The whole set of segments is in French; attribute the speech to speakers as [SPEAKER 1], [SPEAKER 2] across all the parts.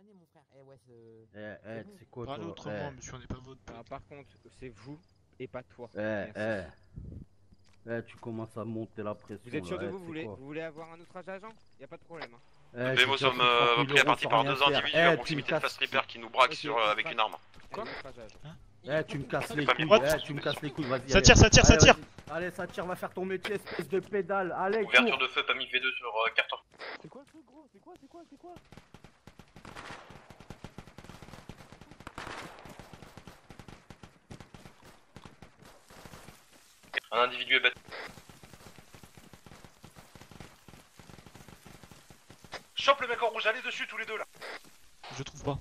[SPEAKER 1] année, mon frère. Eh ouais,
[SPEAKER 2] c'est quoi
[SPEAKER 3] Parlez
[SPEAKER 2] toi?
[SPEAKER 3] autrement, monsieur, on n'est pas votre pote.
[SPEAKER 4] Alors, par contre, c'est vous et pas toi.
[SPEAKER 2] Eh,
[SPEAKER 4] Merci.
[SPEAKER 2] tu commences à monter la pression.
[SPEAKER 4] Vous êtes sûr de
[SPEAKER 2] là.
[SPEAKER 4] vous,
[SPEAKER 2] C'est
[SPEAKER 4] vous voulez,
[SPEAKER 2] quoi?
[SPEAKER 4] vous voulez avoir un autre agent? Y a pas de problème. Hein.
[SPEAKER 2] Eh,
[SPEAKER 5] Nous
[SPEAKER 2] j'ai
[SPEAKER 5] sommes
[SPEAKER 2] déjà pris 30 000
[SPEAKER 5] pris à
[SPEAKER 2] euros
[SPEAKER 5] partie
[SPEAKER 2] sans
[SPEAKER 5] par
[SPEAKER 2] rien
[SPEAKER 5] deux
[SPEAKER 2] faire.
[SPEAKER 5] individus
[SPEAKER 2] Eh,
[SPEAKER 5] à
[SPEAKER 2] tu me
[SPEAKER 5] proximité de
[SPEAKER 2] casses-
[SPEAKER 5] Fast Reaper qui nous braquent
[SPEAKER 4] Ok,
[SPEAKER 5] sur,
[SPEAKER 4] on
[SPEAKER 5] avec
[SPEAKER 4] sera-
[SPEAKER 5] une arme.
[SPEAKER 4] Quel autre agent?
[SPEAKER 2] Tu me casses les
[SPEAKER 5] pas
[SPEAKER 2] couilles.
[SPEAKER 5] mis droit.
[SPEAKER 2] Tu me casses les couilles, vas-y.
[SPEAKER 3] Ça
[SPEAKER 2] allez.
[SPEAKER 3] tire, ça tire, ça
[SPEAKER 2] Allez,
[SPEAKER 3] tire.
[SPEAKER 2] vas-y. Allez, ça tire, va faire ton métier, espèce de pédale. Allez,
[SPEAKER 5] Ouverture
[SPEAKER 2] cours.
[SPEAKER 5] de feu, pas mis V2 sur carton.
[SPEAKER 1] C'est quoi le truc, gros? C'est quoi?
[SPEAKER 5] Un individu est battu. Chope le mec en rouge, allez dessus tous les deux là.
[SPEAKER 3] Je trouve pas.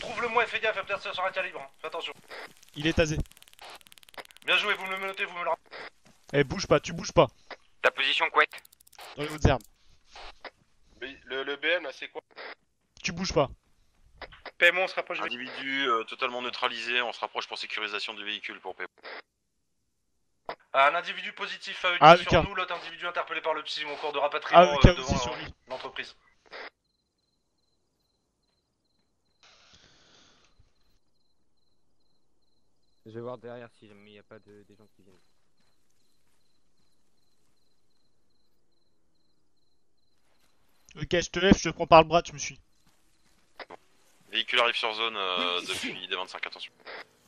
[SPEAKER 5] Trouve-le moi et fais gaffe, peut-être ça sur un calibre. Hein. Fais attention.
[SPEAKER 3] Il est tasé.
[SPEAKER 5] Bien joué, vous me le notez, vous me le rappelez.
[SPEAKER 3] Eh, bouge pas, tu bouges pas.
[SPEAKER 6] Ta position couette.
[SPEAKER 3] Dans les hautes herbes.
[SPEAKER 5] Le BM là c'est quoi?
[SPEAKER 3] Tu bouges pas.
[SPEAKER 7] PMO, on se rapproche.
[SPEAKER 5] Individu totalement neutralisé, on se rapproche pour sécurisation du véhicule pour PMO. Un individu positif à
[SPEAKER 3] Ah,
[SPEAKER 5] sur
[SPEAKER 3] Lucas.
[SPEAKER 5] nous, l'autre individu interpellé par le psy en cours de rapatriement
[SPEAKER 3] Ah, Lucas
[SPEAKER 5] devant
[SPEAKER 3] aussi sur lui.
[SPEAKER 5] l'entreprise.
[SPEAKER 4] Je vais voir derrière si jamais il n'y a pas des gens qui viennent.
[SPEAKER 3] Ok, je te lève, je te prends par le bras, tu me suis.
[SPEAKER 5] Véhicule arrive sur zone depuis des 25, attention.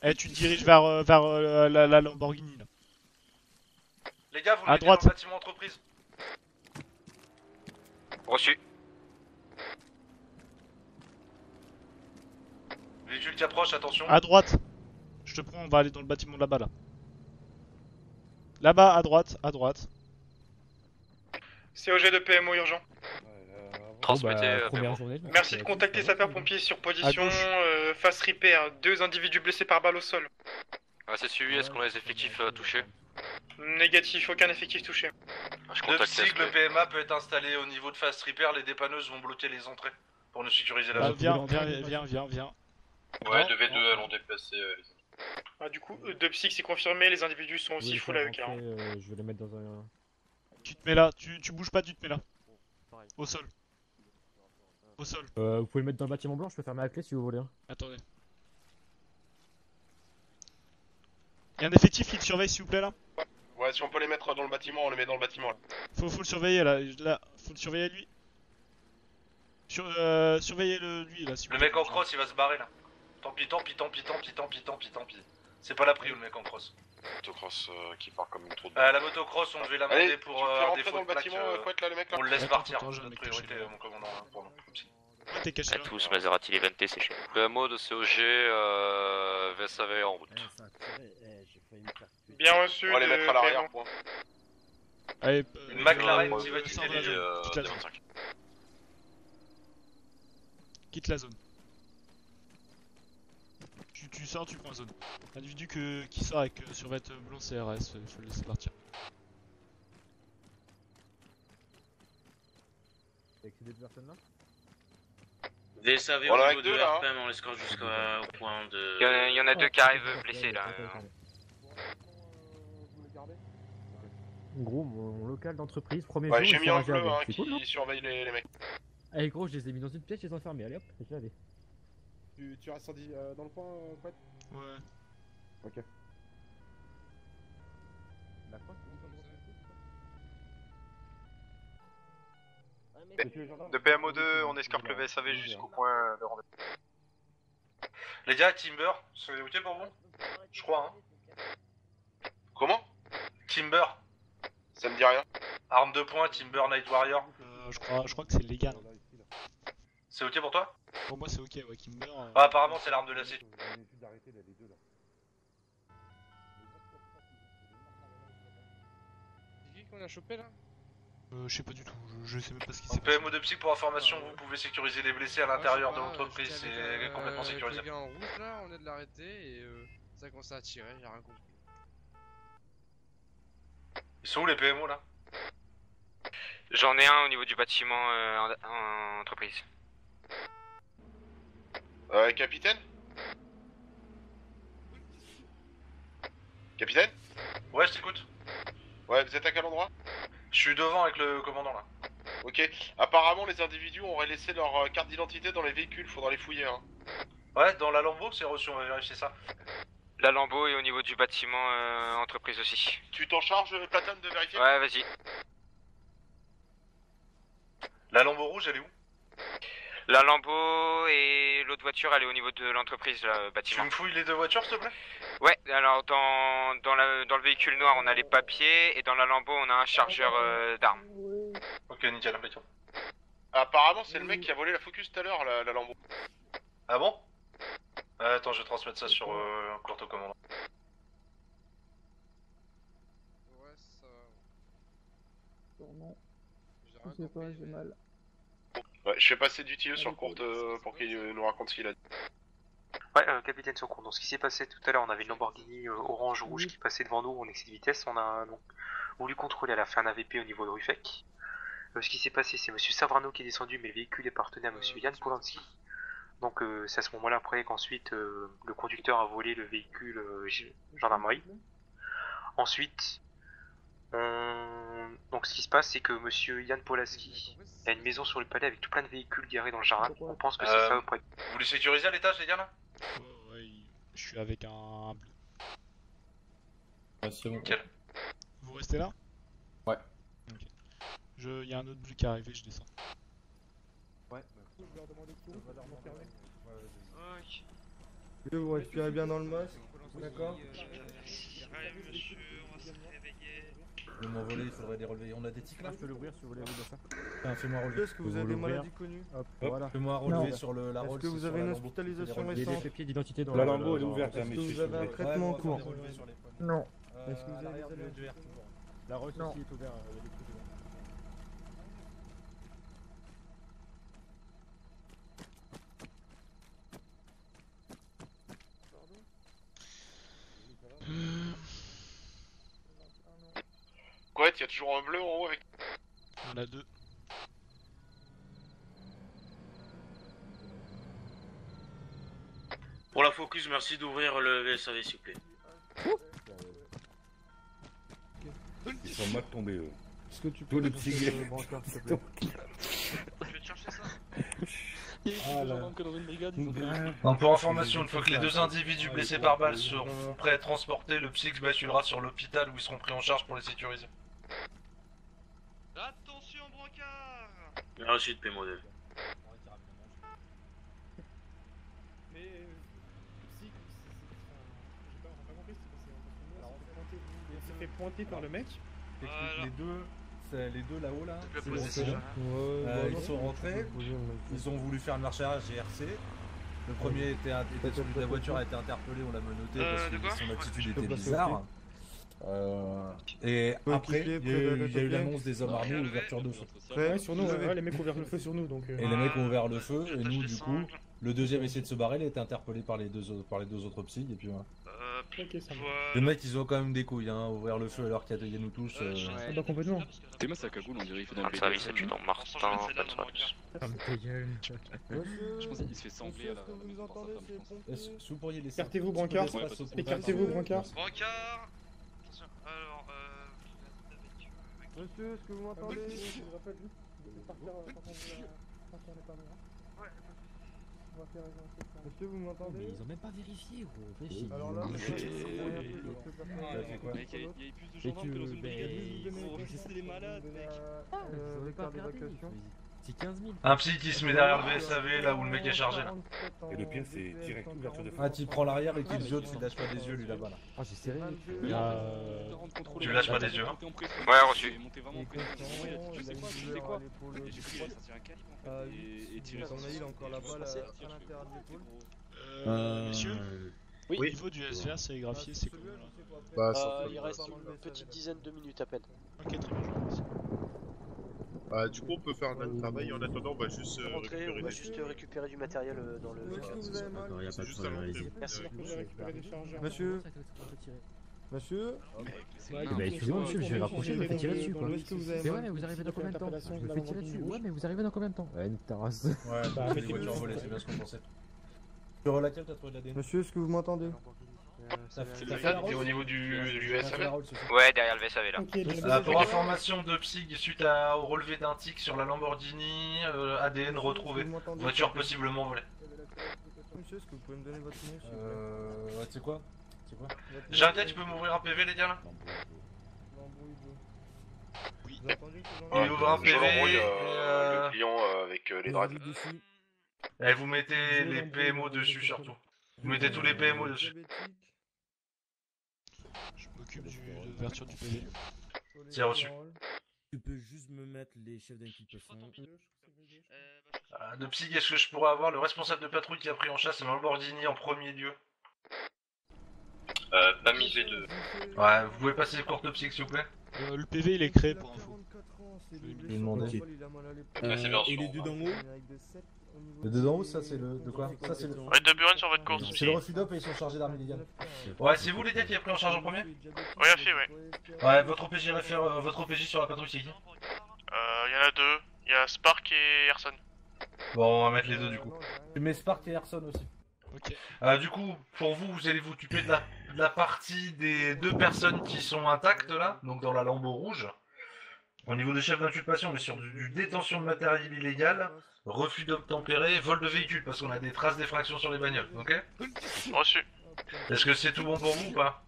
[SPEAKER 3] Eh, tu te diriges vers la Lamborghini là.
[SPEAKER 5] Les gars, vous
[SPEAKER 3] À
[SPEAKER 5] mettez
[SPEAKER 3] droite.
[SPEAKER 5] dans le bâtiment entreprise.
[SPEAKER 6] Reçu.
[SPEAKER 5] Véhicule qui approche, attention.
[SPEAKER 3] À droite. Je te prends, on va aller dans le bâtiment là-bas là. Là-bas, à droite, à droite.
[SPEAKER 7] COG de PMO urgent.
[SPEAKER 6] Transmettez
[SPEAKER 1] première
[SPEAKER 6] PMO.
[SPEAKER 1] journée.
[SPEAKER 7] Merci de contacter sapeurs-pompiers sur position.
[SPEAKER 3] À gauche.
[SPEAKER 7] Face repair. 2 individus blessés par balle au sol.
[SPEAKER 6] Ah, c'est suivi, est-ce qu'on a les effectifs touchés?
[SPEAKER 7] Négatif, aucun effectif touché.
[SPEAKER 6] Je
[SPEAKER 5] Le
[SPEAKER 6] contacte
[SPEAKER 5] psy, le
[SPEAKER 6] SP.
[SPEAKER 5] PMA peut être installé au niveau de Fast Repair, les dépanneuses vont bloquer les entrées pour nous sécuriser la
[SPEAKER 3] Ah,
[SPEAKER 5] zone.
[SPEAKER 3] viens.
[SPEAKER 5] Ouais, de V2, allons déplacer les
[SPEAKER 7] Ah, du coup, de psy, c'est confirmé, les individus sont aussi full avec. Hein.
[SPEAKER 1] Je vais les mettre dans un.
[SPEAKER 3] Tu te mets là, tu bouges pas, tu te mets là. Au sol. Au sol.
[SPEAKER 1] Vous pouvez le mettre dans le bâtiment blanc, je peux fermer la clé si vous voulez. Hein.
[SPEAKER 3] Attendez. Y'a un effectif qui te surveille s'il vous plaît là?
[SPEAKER 5] Ouais, si on peut les mettre dans le bâtiment, on les met dans le bâtiment là.
[SPEAKER 3] Faut le surveiller là, faut le surveiller lui. Surveillez lui là s'il vous
[SPEAKER 5] Le
[SPEAKER 3] plaît.
[SPEAKER 5] mec en cross, il va se barrer là. Tant pis. C'est pas la prio le mec en cross. Motocross qui part comme une trou de la motocross, on devait la monter pour un défaut de plaque. On le laisse
[SPEAKER 3] Attends,
[SPEAKER 5] partir,
[SPEAKER 3] attends, je vais
[SPEAKER 5] notre
[SPEAKER 3] me cacher
[SPEAKER 5] priorité
[SPEAKER 3] là.
[SPEAKER 5] mon commandant là, pour nous.
[SPEAKER 3] Pourquoi t'es caché
[SPEAKER 6] À
[SPEAKER 3] là?
[SPEAKER 6] tous, Maserati Levante, c'est chez nous. PMO de COG, VSAV en route.
[SPEAKER 7] Bien reçu.
[SPEAKER 5] On va les
[SPEAKER 7] de
[SPEAKER 5] mettre à l'arrière,
[SPEAKER 7] PMO.
[SPEAKER 5] point.
[SPEAKER 3] Allez,
[SPEAKER 5] Une McLaren qui va
[SPEAKER 3] sors
[SPEAKER 5] quitter
[SPEAKER 3] de la
[SPEAKER 5] les
[SPEAKER 3] zone. Quitte la zone.
[SPEAKER 5] 25.
[SPEAKER 3] Quitte la zone. Tu sors, tu prends la zone. Individu qui sort avec survêt blanc CRS, il faut le laisser partir.
[SPEAKER 1] Avec ces deux personnes là
[SPEAKER 8] VSAV
[SPEAKER 5] On en
[SPEAKER 8] au
[SPEAKER 5] a
[SPEAKER 8] niveau
[SPEAKER 5] que deux,
[SPEAKER 8] de
[SPEAKER 5] là,
[SPEAKER 8] RPM, on l'escorte jusqu'au point de...
[SPEAKER 6] Il y en a deux qui arrivent blessés là.
[SPEAKER 1] Gros, mon local d'entreprise, premier
[SPEAKER 5] Ouais,
[SPEAKER 1] jour,
[SPEAKER 5] j'ai
[SPEAKER 1] ils
[SPEAKER 5] mis
[SPEAKER 1] sont
[SPEAKER 5] en
[SPEAKER 1] rasés
[SPEAKER 5] bleu
[SPEAKER 1] avec.
[SPEAKER 5] hein,
[SPEAKER 1] C'est cool, non
[SPEAKER 5] qui surveille les mecs.
[SPEAKER 1] Allez gros, je les ai mis dans une pièce, je les ai enfermés, allez hop, je allez.
[SPEAKER 9] Tu restes dans le coin, Quat?
[SPEAKER 3] Ouais.
[SPEAKER 9] Ok.
[SPEAKER 5] De PMO2, on escorte le VSAV jusqu'au point de rendez-vous. Les gars, Timber, c'est ok pour vous? Je crois, hein. Comment? Timber. Ça me dit rien. Arme de poing, Timber, Night Warrior.
[SPEAKER 3] Je crois que c'est légal.
[SPEAKER 5] C'est ok pour toi?
[SPEAKER 3] Pour moi c'est ok, ouais, Kimber.
[SPEAKER 5] Ah, apparemment, c'est l'arme de la sécu.
[SPEAKER 4] C'est qui qu'on a chopé là?
[SPEAKER 3] Je sais pas du tout, je sais même pas ce qui
[SPEAKER 5] En
[SPEAKER 3] s'est passé.
[SPEAKER 5] PMO de psy, pour information, vous pouvez sécuriser les blessés à l'intérieur de l'entreprise, c'est complètement sécurisé.
[SPEAKER 4] Les gars en rouge là, on est de l'arrêter et ça a commencé à tirer, j'ai rien compris.
[SPEAKER 5] Ils sont où les PMO là?
[SPEAKER 6] J'en ai un au niveau du bâtiment en entreprise.
[SPEAKER 5] Capitaine? Capitaine? Ouais, je t'écoute. Ouais, vous êtes à quel endroit? Je suis devant avec le commandant là. Ok. Apparemment, les individus auraient laissé leur carte d'identité dans les véhicules, faudra les fouiller. Hein. Ouais, dans la Lambo, c'est reçu, on va vérifier ça.
[SPEAKER 6] La Lambo et au niveau du bâtiment entreprise aussi.
[SPEAKER 5] Tu t'en charges, Platane, de vérifier?
[SPEAKER 6] Ouais, vas-y.
[SPEAKER 5] La Lambo rouge, elle est où?
[SPEAKER 6] La Lambo et l'autre voiture, elle est au niveau de l'entreprise, le
[SPEAKER 5] Tu
[SPEAKER 6] bâtiment.
[SPEAKER 5] me fouilles les deux voitures, s'il te plaît?
[SPEAKER 6] Ouais, alors dans le véhicule noir, on a les papiers et dans la Lambo, on a un chargeur d'armes.
[SPEAKER 5] Ok, nickel, impeccable. Apparemment, c'est le mec qui a volé la Focus tout à l'heure, la Lambo. Ah bon? Attends, je vais transmettre ça sur courte commande.
[SPEAKER 4] Ouais, ça.
[SPEAKER 10] Non,
[SPEAKER 4] J'ai
[SPEAKER 10] je
[SPEAKER 4] rien
[SPEAKER 10] sais pas,
[SPEAKER 4] compris,
[SPEAKER 10] j'ai
[SPEAKER 4] mais-
[SPEAKER 10] mal.
[SPEAKER 5] Ouais, je fais passer du TIE sur courte pour qu'il nous raconte ce qu'il a dit.
[SPEAKER 11] Ouais, capitaine Socon, donc ce qui s'est passé tout à l'heure, on avait une Lamborghini orange-rouge qui passait devant nous en excès de vitesse, on a donc voulu contrôler, elle a fait un AVP au niveau de Ruffec. Ce qui s'est passé, c'est monsieur Savrano qui est descendu, mais le véhicule appartenait à monsieur Yann Polanski. Donc c'est à ce moment-là après qu'ensuite le conducteur a volé le véhicule gendarmerie. Ensuite, donc ce qui se passe, c'est que monsieur Yann Polanski a une maison sur le palais avec tout plein de véhicules garés dans le jardin. On pense que c'est ça auprès.
[SPEAKER 5] Vous les sécurisez à l'étage, les gars, là?
[SPEAKER 3] Ouais, je suis avec un bleu.
[SPEAKER 12] Ouais, c'est bon.
[SPEAKER 5] Nickel.
[SPEAKER 3] Vous restez là?
[SPEAKER 12] Ouais.
[SPEAKER 3] Ok. Il y a un autre bleu qui est arrivé, je descends.
[SPEAKER 2] Ouais.
[SPEAKER 9] Je vais leur demander tout, on va leur confirmer.
[SPEAKER 10] Vous respirez bien dans le masque, d'accord?
[SPEAKER 4] monsieur, on va se réveiller.
[SPEAKER 12] Le m'envoler, il faudrait les relever. On a des tics là?
[SPEAKER 1] Je peux l'ouvrir si vous voulez, oui, bien sûr.
[SPEAKER 12] Tiens, fais-moi relever.
[SPEAKER 10] Est-ce que vous avez des maladies connues?
[SPEAKER 1] Hop,
[SPEAKER 12] Hop,
[SPEAKER 1] voilà.
[SPEAKER 12] fais-moi relever
[SPEAKER 10] Non.
[SPEAKER 12] sur la
[SPEAKER 10] Est-ce
[SPEAKER 12] Rolls.
[SPEAKER 10] que vous avez une hospitalisation
[SPEAKER 1] Il y a
[SPEAKER 10] récente?
[SPEAKER 1] des papiers d'identité dans
[SPEAKER 9] La Lambo, elle est ouverte,
[SPEAKER 10] Est-ce que vous avez un traitement en cours? Non. Est-ce que vous avez des allergies?
[SPEAKER 1] La Rolls
[SPEAKER 10] Non.
[SPEAKER 1] aussi est ouverte, il y a des trucs dedans.
[SPEAKER 5] Quoi, il y a toujours un bleu en haut avec.
[SPEAKER 3] On a deux.
[SPEAKER 8] Pour la Focus, merci d'ouvrir le VSAV s'il vous plaît.
[SPEAKER 12] Ils sont mal tombés eux.
[SPEAKER 10] Est-ce que tu
[SPEAKER 12] Tout
[SPEAKER 10] peux
[SPEAKER 12] le petit
[SPEAKER 10] chercher
[SPEAKER 12] gars.
[SPEAKER 10] le brancard, s'il te plaît?
[SPEAKER 4] Je vais te chercher ça.
[SPEAKER 3] Il y a plus de gendarmes que dans une brigade, ils ont
[SPEAKER 5] Donc pour information, une fois que les deux individus blessés par balle seront prêts à être transportés, le psyx basculera sur l'hôpital où ils seront pris en charge pour les sécuriser.
[SPEAKER 4] Attention, brancard.
[SPEAKER 8] Merci de P-Model.
[SPEAKER 9] Mais si, j'ai pas compris ce qui s'est passé. On s'est fait pointer par le mec.
[SPEAKER 12] Les deux là-haut là,
[SPEAKER 4] Le
[SPEAKER 12] c'est
[SPEAKER 4] poste,
[SPEAKER 12] bon,
[SPEAKER 4] c'est
[SPEAKER 12] bon. Ils sont rentrés, ils ont voulu faire une marche arrière GRC. Le premier était celui de la voiture a été interpellé, on l'a menotté parce
[SPEAKER 4] de quoi?
[SPEAKER 12] que son attitude était bizarre. Et après, il y a eu l'annonce des hommes armés, l'ouverture de feu.
[SPEAKER 9] Ouais, sur nous, ouais, les mecs ont ouvert le feu sur nous donc.
[SPEAKER 12] Et les mecs ont ouvert le feu, et nous du coup, le deuxième essayait de se barrer, il a été interpellé par les deux autres psys, et puis voilà.
[SPEAKER 9] Ok, ça va.
[SPEAKER 12] Les mecs ils ont quand même des couilles, hein, ouvrir le feu alors qu'il y a nous tous.
[SPEAKER 9] Ah bah complètement.
[SPEAKER 13] T'es moi sa cagoule, on dirait il fait dans
[SPEAKER 6] Un
[SPEAKER 13] le
[SPEAKER 6] service adjudant Martin, pas de service.
[SPEAKER 1] Ah, mais ta gueule.
[SPEAKER 13] Je pensais qu'il se fait sembler à la.
[SPEAKER 10] Est-ce que vous entendez ces pompiers?
[SPEAKER 12] Est-ce que vous pourriez laisser
[SPEAKER 9] Écartez-vous,
[SPEAKER 12] un petit peu
[SPEAKER 9] brancard.
[SPEAKER 12] d'espace au
[SPEAKER 9] Écartez-vous, brancard.
[SPEAKER 4] Brancard. Attention, alors,
[SPEAKER 10] Monsieur, est-ce que vous m'entendez?
[SPEAKER 9] Je vous rappelle juste de partir quand on n'est pas loin.
[SPEAKER 4] Ouais.
[SPEAKER 10] On va faire une enquête. Monsieur, vous
[SPEAKER 1] Mais
[SPEAKER 10] m'entendez?
[SPEAKER 1] ils ont même pas vérifié, gros. Réfléchis.
[SPEAKER 10] Alors là,
[SPEAKER 1] Mais-
[SPEAKER 10] c'est rien plus que personne.
[SPEAKER 12] fait quoi?
[SPEAKER 13] Mec, il y a eu plus de
[SPEAKER 1] Et
[SPEAKER 13] gendarmes que dans
[SPEAKER 1] tu.
[SPEAKER 13] une brigade.
[SPEAKER 1] Ben.
[SPEAKER 13] C'est des malades, mec.
[SPEAKER 1] Ah, vous avez pas regardé. C'est 15 000.
[SPEAKER 5] Un psy qui se met derrière le VSAV là où le mec est chargé là.
[SPEAKER 12] Et le pire c'est direct ouverture de feu. Ah tu prends l'arrière et qu'il ziote, il lâche pas des yeux lui là-bas là.
[SPEAKER 1] Ah, j'ai serré.
[SPEAKER 5] Tu lâches pas des yeux, hein.
[SPEAKER 6] Ouais, reçu.
[SPEAKER 13] Monté vraiment en pression. Je sais quoi, tu sais quoi? J'ai pris, il a sorti un calibre en fait. Et tiré sur
[SPEAKER 10] il a encore la balle à l'intérieur de l'épaule.
[SPEAKER 3] Monsieur
[SPEAKER 13] Oui.
[SPEAKER 3] Au niveau du SVR sérigraphié, c'est combien là?
[SPEAKER 10] Il reste une petite dizaine de minutes à peine.
[SPEAKER 3] Ok, très bien, je vous remercie.
[SPEAKER 9] Du coup, on peut faire notre travail. En attendant, on va juste récupérer des...
[SPEAKER 10] juste récupérer du matériel dans le.
[SPEAKER 9] C'est juste à l'entrée.
[SPEAKER 10] Merci.
[SPEAKER 9] Je vais récupérer des chargeurs.
[SPEAKER 10] Monsieur. Monsieur.
[SPEAKER 1] Bah, excusez-moi, monsieur, je vais rapprocher, je me fais tirer dessus quoi.
[SPEAKER 10] Est-ce que vous avez
[SPEAKER 1] Mais ouais, mais vous arrivez dans combien de temps? Je me fais tirer dessus. Ouais, mais vous arrivez dans combien de temps? Ouais, une terrasse.
[SPEAKER 12] Ouais,
[SPEAKER 9] Bah,
[SPEAKER 12] les
[SPEAKER 9] mettez-le.
[SPEAKER 12] voitures volées, c'est bien ce qu'on pensait. Sur laquelle t'as trouvé de l'ADN?
[SPEAKER 10] Monsieur, est-ce que vous m'entendez?
[SPEAKER 12] Ça fait
[SPEAKER 5] T'es au niveau du SAV.
[SPEAKER 6] Ouais, derrière le VSAV là.
[SPEAKER 5] Pour information de Psyg, suite au relevé d'un tic sur la Lamborghini, ADN retrouvé. Voiture possiblement volée.
[SPEAKER 10] Monsieur, est-ce que vous pouvez me donner votre nom s'il vous plaît
[SPEAKER 12] Ouais, tu sais quoi
[SPEAKER 5] J'ai un tête, tu peux m'ouvrir un PV les gars là?
[SPEAKER 10] L'embrouille de...
[SPEAKER 3] Oui.
[SPEAKER 10] Vous avez entendu que
[SPEAKER 5] Il ouvre un PV
[SPEAKER 14] Je l'embrouille
[SPEAKER 5] et
[SPEAKER 14] le client avec les dreads.
[SPEAKER 5] et vous mettez les PMO dessus surtout. Vous mettez tous les PMO dessus.
[SPEAKER 3] Je m'occupe de l'ouverture du PV.
[SPEAKER 5] C'est reçu.
[SPEAKER 10] Tu peux juste me mettre les chefs d'inculpation.
[SPEAKER 5] De Psyg, est-ce que je pourrais avoir le responsable de patrouille qui a pris en chasse la Lamborghini en premier lieu?
[SPEAKER 14] Pas mis V2.
[SPEAKER 5] Ouais, vous pouvez passer courte Psyg s'il vous plaît?
[SPEAKER 3] Le PV il est créé pour info.
[SPEAKER 12] Je vais lui demander.
[SPEAKER 14] Ouais, c'est bien
[SPEAKER 10] Et
[SPEAKER 14] sûr.
[SPEAKER 10] les deux d'en haut?
[SPEAKER 12] Le dedans haut, ça c'est le. De quoi? Ça c'est le.
[SPEAKER 13] Ouais, de Buren sur votre course.
[SPEAKER 12] C'est le refus d'op et ils sont chargés d'armes illégales.
[SPEAKER 5] Ouais, c'est vous les gars qui a pris en charge en premier?
[SPEAKER 13] Oui, à fait, ouais.
[SPEAKER 5] Ouais, votre OPJ votre OPJ sur la patrouille c'est qui?
[SPEAKER 13] Il y en a deux. Il y a Spark et Erson.
[SPEAKER 5] Bon, on va mettre les deux du coup.
[SPEAKER 12] Tu mets Spark et Erson aussi.
[SPEAKER 3] Ok.
[SPEAKER 5] Du coup, pour vous, vous allez vous occuper de la partie des deux personnes qui sont intactes là, donc dans la lambeau rouge. Au niveau des chefs d'inculpation, on est sur du détention de matériel illégal, refus d'obtempérer, vol de véhicule, parce qu'on a des traces d'effraction sur les bagnoles, ok?
[SPEAKER 13] Reçu.
[SPEAKER 5] Est-ce que c'est tout bon pour vous ou pas?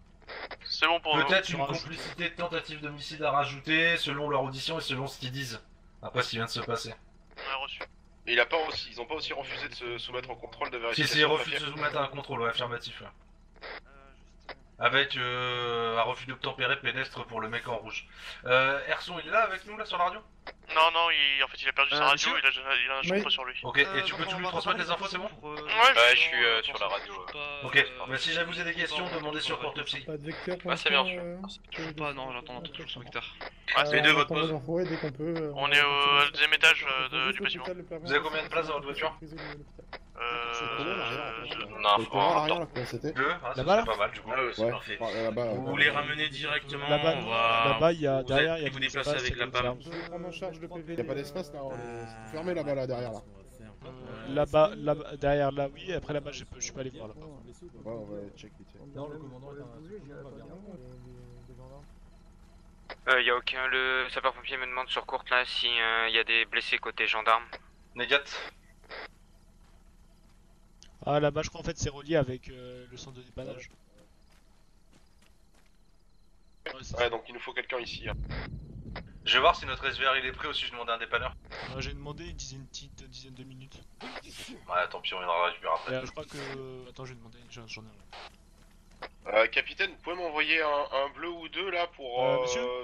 [SPEAKER 13] C'est bon pour nous.
[SPEAKER 5] Peut-être une complicité de tentative d'homicide à rajouter, selon leur audition et selon ce qu'ils disent. Après ce qui vient de se passer.
[SPEAKER 13] On a reçu.
[SPEAKER 14] Et ils ont pas aussi refusé de se soumettre au contrôle de vérification.
[SPEAKER 5] Si, ils refusent de se soumettre à un contrôle, ouais, affirmatif. Ouais. Avec un refus d'obtempérer pédestre pour le mec en rouge. Erson, il est là avec nous, là, sur la radio?
[SPEAKER 13] Non, en fait, il a perdu sa radio, il a un chiffre sur lui.
[SPEAKER 5] Ok, et tu peux tout lui transmettre les infos, c'est bon?
[SPEAKER 13] Ouais,
[SPEAKER 14] je suis sur la radio.
[SPEAKER 5] Ok, bah si jamais vous avez des questions, demandez sur Courte Psy.
[SPEAKER 9] Pas de vecteur pour
[SPEAKER 14] Ah, c'est bien
[SPEAKER 9] l'instant,
[SPEAKER 14] sûr.
[SPEAKER 13] Toujours pas, non, j'attends toujours son vecteur.
[SPEAKER 5] Les deux, votre
[SPEAKER 9] attendez
[SPEAKER 5] pause.
[SPEAKER 9] l'info, et dès qu'on peut...
[SPEAKER 13] On est au deuxième étage du bâtiment.
[SPEAKER 5] Vous avez combien de places dans votre voiture? Deux, ah, ça
[SPEAKER 3] Là-bas,
[SPEAKER 5] c'est pas mal du coup.
[SPEAKER 14] Ah ouais, c'est parfait.
[SPEAKER 8] Vous les ramenez directement.
[SPEAKER 3] Là-bas, il y a derrière, il y a
[SPEAKER 8] vous déplacez avec la PAM.
[SPEAKER 9] Je vais prendre en charge le PV.
[SPEAKER 15] Y'a pas d'espace là, fermé là-bas, là, derrière là.
[SPEAKER 3] Là-bas, derrière là, oui. Après là-bas, je suis pas allé voir là-bas.
[SPEAKER 15] Ouais, on va check vite fait.
[SPEAKER 12] Non, le commandant est
[SPEAKER 6] Y a aucun. Le sapeur-pompier me demande sur courte là s'il y a des blessés côté gendarme.
[SPEAKER 5] Négat.
[SPEAKER 3] Ah là-bas, je crois en fait c'est relié avec le centre de dépannage.
[SPEAKER 14] Ouais, donc il nous faut quelqu'un ici. Hein.
[SPEAKER 5] Je vais voir si notre SVR il est prêt ou si je demande un dépanneur.
[SPEAKER 3] J'ai demandé une petite dizaine de minutes.
[SPEAKER 5] Ouais, tant pis, on viendra récupérer après.
[SPEAKER 3] Je crois que. Attends, je vais demander, j'en ai un.
[SPEAKER 14] Capitaine, vous pouvez m'envoyer un bleu ou deux là pour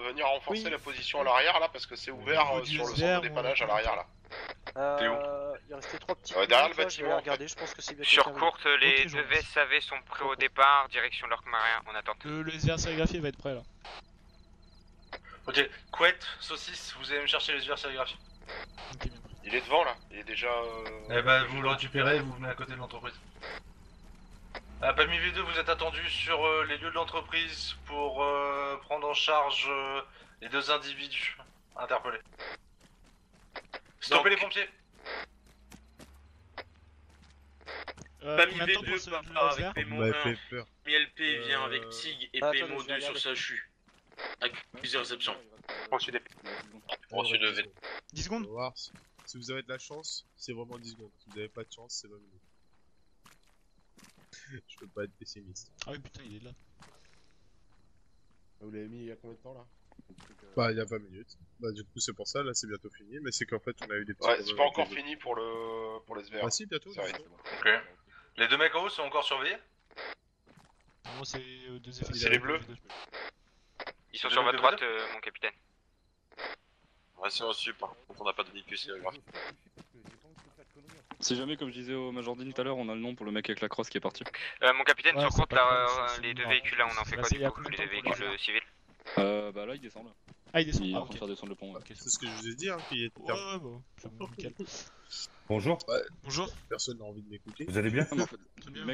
[SPEAKER 14] venir renforcer la position à l'arrière là parce que c'est ouvert sur le centre de dépannage à l'arrière là.
[SPEAKER 2] T'es où? Il restait 3 petits
[SPEAKER 14] derrière le
[SPEAKER 2] là,
[SPEAKER 14] bâtiment.
[SPEAKER 2] je vais regarder, je pense que c'est bien.
[SPEAKER 6] Sur courte, les deux VSAV sont prêts au départ, direction l'Orc-Marin, on attend.
[SPEAKER 3] Le SVR sérigraphié va être prêt là.
[SPEAKER 5] Ok, couette, saucisse, vous allez me chercher les SVR sérigraphiés.
[SPEAKER 3] Ok, bien.
[SPEAKER 14] Il est devant là, il est déjà.
[SPEAKER 5] Eh bah, vous le récupérez, vous venez à côté de l'entreprise. Palmi V2, vous êtes attendu sur les lieux de l'entreprise pour prendre en charge les deux individus interpellés. Stoppez les pompiers.
[SPEAKER 8] Palmi V2 part avec PMO 1. MLP vient avec Psyg et PMO 2 sur sa chute. Accusé réception.
[SPEAKER 14] Reçu de V.
[SPEAKER 3] 10 secondes.
[SPEAKER 15] On va voir. Si vous avez de la chance, c'est vraiment 10 secondes. Si vous n'avez pas de chance, c'est 20 minutes. Je peux pas être pessimiste.
[SPEAKER 3] Ah oui, putain, il est là.
[SPEAKER 15] Vous l'avez mis il y a combien de temps là? Bah, il y a 20 minutes. Bah, du coup, c'est pour ça, là, c'est bientôt fini. Mais c'est qu'en fait, on a eu des petits.
[SPEAKER 14] Ouais, c'est pas encore fini pour les SVR.
[SPEAKER 15] Ah, si, bientôt.
[SPEAKER 5] Ok. Les deux mecs en haut sont encore surveillés?
[SPEAKER 3] Non, c'est deux effets.
[SPEAKER 14] C'est les bleus.
[SPEAKER 6] Ils sont sur votre droite, mon capitaine.
[SPEAKER 14] Ouais, c'est reçu, par contre, on n'a pas de véhicule sérigraphique.
[SPEAKER 13] Si jamais, comme je disais au Majordine tout à l'heure, on a le nom pour le mec avec la crosse qui est parti.
[SPEAKER 6] Mon capitaine,
[SPEAKER 3] Ouais,
[SPEAKER 6] sur
[SPEAKER 3] c'est
[SPEAKER 6] courte,
[SPEAKER 3] pas
[SPEAKER 6] là,
[SPEAKER 3] grave,
[SPEAKER 6] les deux
[SPEAKER 3] c'est
[SPEAKER 6] véhicules là, on en fait quoi
[SPEAKER 3] c'est
[SPEAKER 6] du
[SPEAKER 3] il y a
[SPEAKER 6] coup,
[SPEAKER 3] combien de
[SPEAKER 6] les
[SPEAKER 3] temps
[SPEAKER 6] véhicules civils?
[SPEAKER 13] Bah là, il descend là.
[SPEAKER 3] Ah, il descend.
[SPEAKER 13] Il est
[SPEAKER 3] Ah,
[SPEAKER 13] en train de
[SPEAKER 3] ok.
[SPEAKER 13] faire descendre le pont.
[SPEAKER 3] Ok.
[SPEAKER 15] C'est ce que je vous ai dit, hein, qu'il était.
[SPEAKER 3] Ouais, bon, c'est bon, nickel.
[SPEAKER 10] Bonjour.
[SPEAKER 3] Bonjour.
[SPEAKER 15] Personne n'a envie de m'écouter.
[SPEAKER 10] Vous allez bien?
[SPEAKER 13] Non, mais en fait,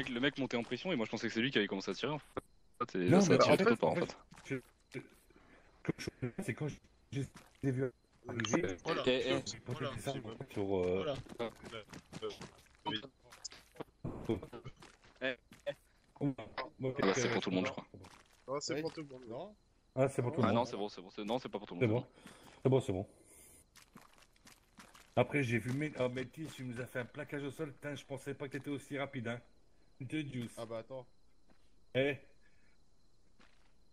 [SPEAKER 13] le mec montait en pression et moi je pensais que c'est lui qui avait commencé à tirer en fait. Et
[SPEAKER 10] Non,
[SPEAKER 13] là, ça a
[SPEAKER 10] mais
[SPEAKER 13] tiré
[SPEAKER 10] en
[SPEAKER 13] trop
[SPEAKER 10] fait,
[SPEAKER 13] tard en fait.
[SPEAKER 10] C'est quand j'ai vu arriver.
[SPEAKER 3] Voilà. Voilà.
[SPEAKER 10] Sur.
[SPEAKER 3] Voilà.
[SPEAKER 13] bah c'est pour tout le monde, je crois.
[SPEAKER 15] Non, c'est pour tout le monde. Non.
[SPEAKER 12] Ah, c'est pour tout le
[SPEAKER 13] Ah
[SPEAKER 12] monde.
[SPEAKER 13] non, c'est bon, non, c'est pas pour tout le monde.
[SPEAKER 12] C'est bon. Après, j'ai vu Métis, tu nous as fait un plaquage au sol. Putain, je pensais pas que t'étais aussi rapide, hein. De Juice.
[SPEAKER 15] Ah bah attends.
[SPEAKER 12] Eh.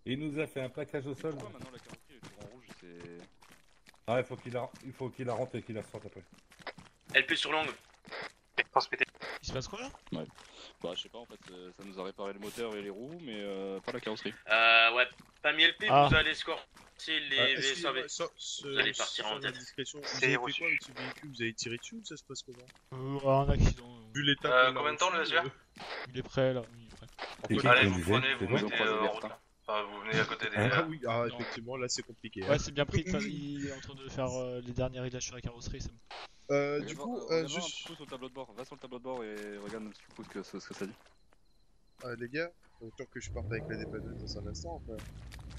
[SPEAKER 12] Il nous a fait un plaquage au sol.
[SPEAKER 13] Pourquoi maintenant la carrosserie est toujours en rouge, c'est...
[SPEAKER 12] Ah, il faut qu'il la rentre et qu'il la sorte après.
[SPEAKER 8] LP sur langue.
[SPEAKER 3] Il se passe quoi là?
[SPEAKER 13] Ouais. Bah je sais pas en fait, ça nous a réparé le moteur et les roues, mais pas la carrosserie.
[SPEAKER 8] Ouais. Pam LP,
[SPEAKER 3] Ah.
[SPEAKER 8] vous allez escorter les VSAV. Vous allez partir en tête.
[SPEAKER 15] Vous avez fait quoi avec ce véhicule? Vous avez tiré dessus ou ça se passe comment?
[SPEAKER 3] Un accident.
[SPEAKER 15] Vu l'état.
[SPEAKER 5] Combien de temps le SVR?
[SPEAKER 3] Il est prêt là, il est prêt.
[SPEAKER 5] Allez, vous prenez, vous mettez en route là. Enfin, vous venez à côté des...
[SPEAKER 15] Ah oui, effectivement, là c'est compliqué.
[SPEAKER 3] Ouais, c'est bien pris, il est en train de faire les derniers réglages sur la carrosserie, c'est bon.
[SPEAKER 15] Du coup,
[SPEAKER 13] juste... un coup sur le tableau de bord, va sur le tableau de bord et regarde un petit coup ce que ça dit.
[SPEAKER 15] Les gars, autant que je parte avec la dépanneuse dans un instant, enfin...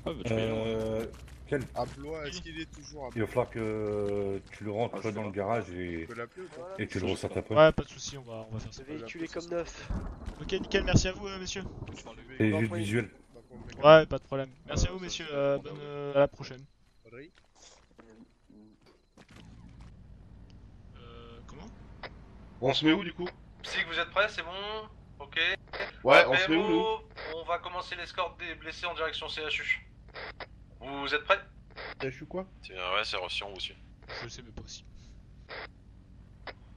[SPEAKER 13] Ah bah tu peux y aller.
[SPEAKER 12] Quel...
[SPEAKER 15] À Blois, est-ce qu'il est toujours à Blois?
[SPEAKER 12] Il va falloir que tu le rentres dans le garage et tu le ressortes après.
[SPEAKER 3] Ouais, pas de soucis, on va faire ça.
[SPEAKER 2] Le véhicule est comme neuf.
[SPEAKER 3] Ok, nickel, merci à vous, messieurs.
[SPEAKER 12] Et juste visuel.
[SPEAKER 3] Ouais, pas de problème. Merci à vous, messieurs. À la prochaine. Comment?
[SPEAKER 14] On se met où du coup?
[SPEAKER 5] Si vous êtes prêts, c'est bon? Ok.
[SPEAKER 14] Ouais, on se met où nous?
[SPEAKER 5] On va commencer l'escorte des blessés en direction CHU. Vous êtes prêts?
[SPEAKER 15] CHU quoi?
[SPEAKER 14] Ouais, c'est reçu, on vous suit.
[SPEAKER 3] Je sais même pas aussi.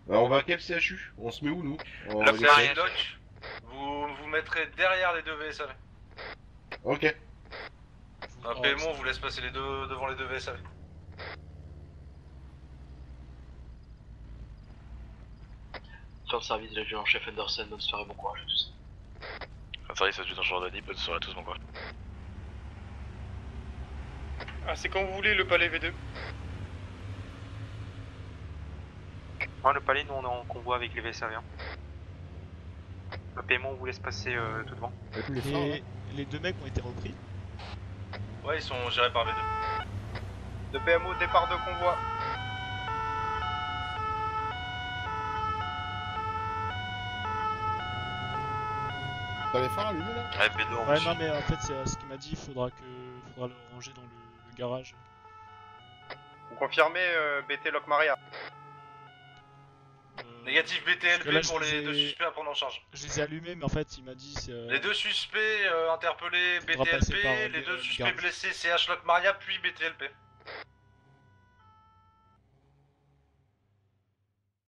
[SPEAKER 14] On va à quel CHU? On se met où nous?
[SPEAKER 5] Le Ferry Lodge. Vous vous mettrez derrière les deux VSAV.
[SPEAKER 14] Ok.
[SPEAKER 5] Un PMO, on vous laisse passer les deux devant les deux VSAV.
[SPEAKER 8] Fin de service de l'adjudant-chef Anderson, bonne soirée, bon courage à tous.
[SPEAKER 14] Fin de service adjudant Jordani, bonne soirée à tous, bon courage.
[SPEAKER 7] Ah, c'est quand vous voulez le palais V2.
[SPEAKER 11] Ouais, le palais, nous on est en convoi avec les VSAV. Le paiement, on vous laisse passer tout devant.
[SPEAKER 3] Les deux mecs ont été repris.
[SPEAKER 5] Ouais, ils sont gérés par V2.
[SPEAKER 16] De PMO, départ de convoi.
[SPEAKER 15] T'as les phares allumés là?
[SPEAKER 14] Ouais, B2
[SPEAKER 3] Ouais, non, mais en fait, c'est ce qu'il m'a dit, il faudra le ranger dans le garage.
[SPEAKER 16] Vous confirmez BT Loc Maria?
[SPEAKER 5] Négatif BTLP
[SPEAKER 3] là,
[SPEAKER 5] pour les deux suspects à prendre en charge.
[SPEAKER 3] Je les ai allumés, mais en fait, il m'a dit.
[SPEAKER 5] Les deux suspects interpellés
[SPEAKER 3] Faudra passer par
[SPEAKER 5] BTLP, les deux suspects blessés CH Loc Maria puis BTLP.